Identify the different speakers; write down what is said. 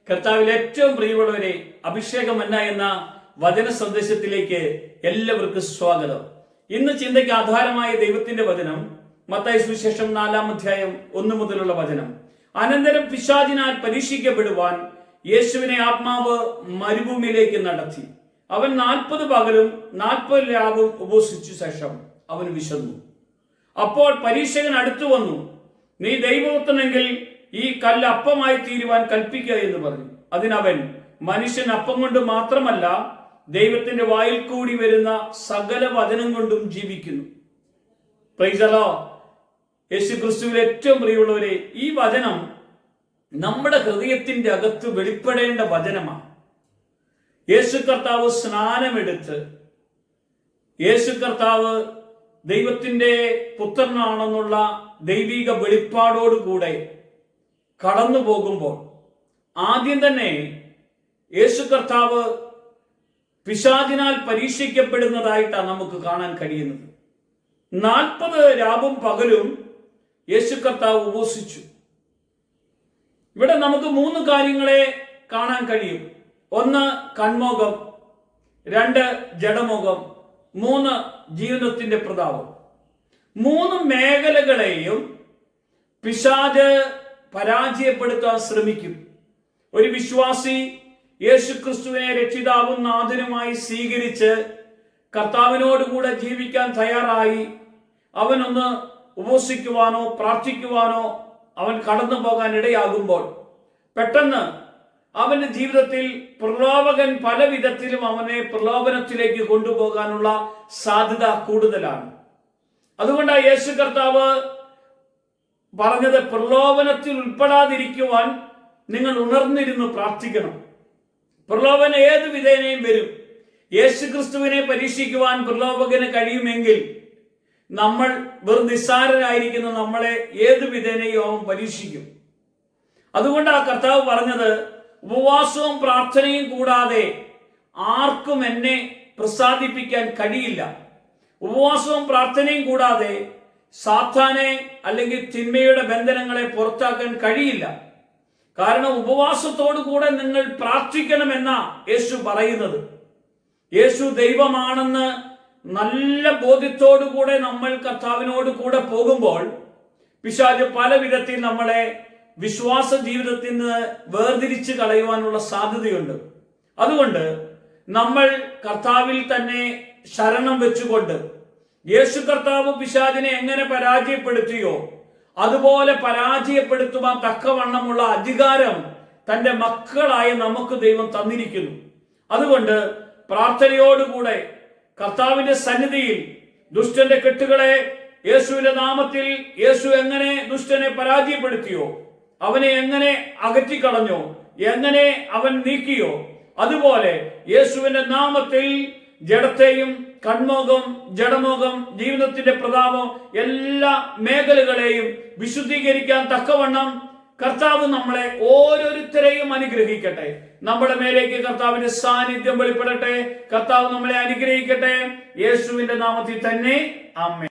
Speaker 1: കർത്താവിൽ ഏറ്റവും പ്രിയമുള്ളവരെ, അഭിഷേകമന്ന എന്ന വചന സന്ദേശത്തിലേക്ക് എല്ലാവർക്കും സ്വാഗതം. ഇന്ന് ചിന്തയ്ക്ക് ആധാരമായ ദൈവത്തിന്റെ വചനം മത്തായി സുവിശേഷം 4-ാം അധ്യായം 1 മുതലുള്ള വചനം. അനന്തരം പിശാചിനാൽ പരീക്ഷിക്കപ്പെടുവാൻ യേശുവിനെ ആത്മാവ് മരുഭൂമിയിലേക്ക് നടത്തി. അവൻ 40 പകലും 40 രാവും ഉപവസിച്ച ശേഷം അവന് വിശന്നു. അപ്പോൾ പരീക്ഷകൻ അടുത്തു വന്നു, നീ ദൈവപുത്രനെങ്കിൽ ഈ കല്ല് അപ്പമായി തീരുവാൻ കൽപ്പിക്കുക എന്ന് പറഞ്ഞു. അതിനവൻ, മനുഷ്യൻ അപ്പം കൊണ്ട് മാത്രമല്ല ദൈവത്തിന്റെ വായിൽ കൂടി വരുന്ന സകല വചനം കൊണ്ടും ജീവിക്കുന്നു. Praise the Lord. യേശു ക്രിസ്തുവിൽ ഏറ്റവും പ്രിയമുള്ളവരെ, ഈ വചനം നമ്മുടെ ഹൃദയത്തിന്റെ അകത്ത് വെളിപ്പെടേണ്ട വചനമാണ്. യേശു കർത്താവ് സ്നാനമെടുത്ത്, യേശു കർത്താവ് ദൈവത്തിന്റെ പുത്രനാണെന്നുള്ള ദൈവിക വെളിപ്പാടോടുകൂടെ കടന്നു പോകുമ്പോൾ ആദ്യം തന്നെ യേശു കർത്താവ് പിശാചിനാൽ പരീക്ഷിക്കപ്പെടുന്നതായിട്ടാണ് നമുക്ക് കാണാൻ കഴിയുന്നത്. 40 രാവും പകലും യേശു കർത്താവ് ഉപവസിച്ചു. ഇവിടെ നമുക്ക് 3 കാര്യങ്ങളെ കാണാൻ കഴിയും. 1 കൺമോഹം, 2 ജഡമോഹം, 3 ജീവിതത്തിന്റെ പ്രതാപം. 3 മേഖലകളെയും പിശാച് പരാജയപ്പെടുത്താൻ ശ്രമിക്കും. ഒരു വിശ്വാസി യേശു ക്രിസ്തുവിനെ രക്ഷിതാവും നാഥനുമായി സ്വീകരിച്ച് കർത്താവിനോടുകൂടെ ജീവിക്കാൻ തയ്യാറായി അവനൊന്ന് ഉപവസിക്കുവാനോ പ്രാർത്ഥിക്കുവാനോ അവൻ കടന്നു പോകാൻ ഇടയാകുമ്പോൾ പെട്ടെന്ന് അവന്റെ ജീവിതത്തിൽ പ്രലോഭകൻ പല വിധത്തിലും അവനെ പ്രലോഭനത്തിലേക്ക് കൊണ്ടുപോകാനുള്ള സാധ്യത കൂടുതലാണ്. അതുകൊണ്ടാണ് യേശു കർത്താവ് പറഞ്ഞത്, പ്രലോഭനത്തിൽ ഉൾപ്പെടാതിരിക്കുവാൻ നിങ്ങൾ ഉണർന്നിരുന്ന് പ്രാർത്ഥിക്കണം. പ്രലോഭനം ഏത് വിധേനയും വരും. യേശു ക്രിസ്തുവിനെ പരീക്ഷിക്കുവാൻ പ്രലോഭകന് കഴിയുമെങ്കിൽ നമ്മൾ വെറും നിസ്സാരരായിരിക്കുന്ന നമ്മളെ ഏത് വിധേനയും അവൻ പരീക്ഷിക്കും. അതുകൊണ്ട് ആ കർത്താവ് പറഞ്ഞത്, ഉപവാസവും പ്രാർത്ഥനയും കൂടാതെ ആർക്കും എന്നെ പ്രസാദിപ്പിക്കാൻ കഴിയില്ല. ഉപവാസവും പ്രാർത്ഥനയും കൂടാതെ സാത്താനെ അല്ലെങ്കിൽ തിന്മയുടെ ബന്ധനങ്ങളെ പുറത്താക്കാൻ കഴിയില്ല. കാരണം ഉപവാസത്തോടു കൂടെ നിങ്ങൾ പ്രാർത്ഥിക്കണമെന്ന യേശു പറയുന്നത്. യേശു ദൈവമാണെന്ന് നല്ല ബോധ്യത്തോടുകൂടെ നമ്മൾ കർത്താവിനോട് കൂടെ പോകുമ്പോൾ പിശാച് പല വിധത്തിൽ നമ്മളെ വിശ്വാസ ജീവിതത്തിൽ നിന്ന് വേർതിരിച്ച് കളയുവാനുള്ള സാധ്യതയുണ്ട്. അതുകൊണ്ട് നമ്മൾ കർത്താവിൽ തന്നെ ശരണം വെച്ചുകൊണ്ട് യേശു കർത്താവ് പിശാചിനെ എങ്ങനെ പരാജയപ്പെടുത്തിയോ അതുപോലെ പരാജയപ്പെടുത്തുവാൻ തക്കവണ്ണമുള്ള അധികാരം തന്റെ മക്കളായ നമുക്ക് ദൈവം തന്നിരിക്കുന്നു. അതുകൊണ്ട് പ്രാർത്ഥനയോടുകൂടെ കർത്താവിന്റെ സന്നിധിയിൽ ദുഷ്ടന്റെ കെട്ടുകളെ യേശുവിന്റെ നാമത്തിൽ യേശു എങ്ങനെ ദുഷ്ടനെ പരാജയപ്പെടുത്തിയോ, അവനെ എങ്ങനെ അകറ്റിക്കളഞ്ഞോ, എങ്ങനെ അവൻ നീക്കിയോ, അതുപോലെ യേശുവിന്റെ നാമത്തിൽ ജഡത്തെയും കൺമോഹം, ജഡമോഹം, ജീവിതത്തിന്റെ പ്രതാപം എല്ലാ മേഖലകളെയും വിശുദ്ധീകരിക്കാൻ തക്കവണ്ണം കർത്താവ് നമ്മളെ ഓരോരുത്തരെയും അനുഗ്രഹിക്കട്ടെ. നമ്മുടെ മേലേക്ക് കർത്താവിന്റെ സാന്നിധ്യം വെളിപ്പെടട്ടെ. കർത്താവ് നമ്മളെ അനുഗ്രഹിക്കട്ടെ. യേശുവിന്റെ നാമത്തിൽ തന്നെ ആമേൻ.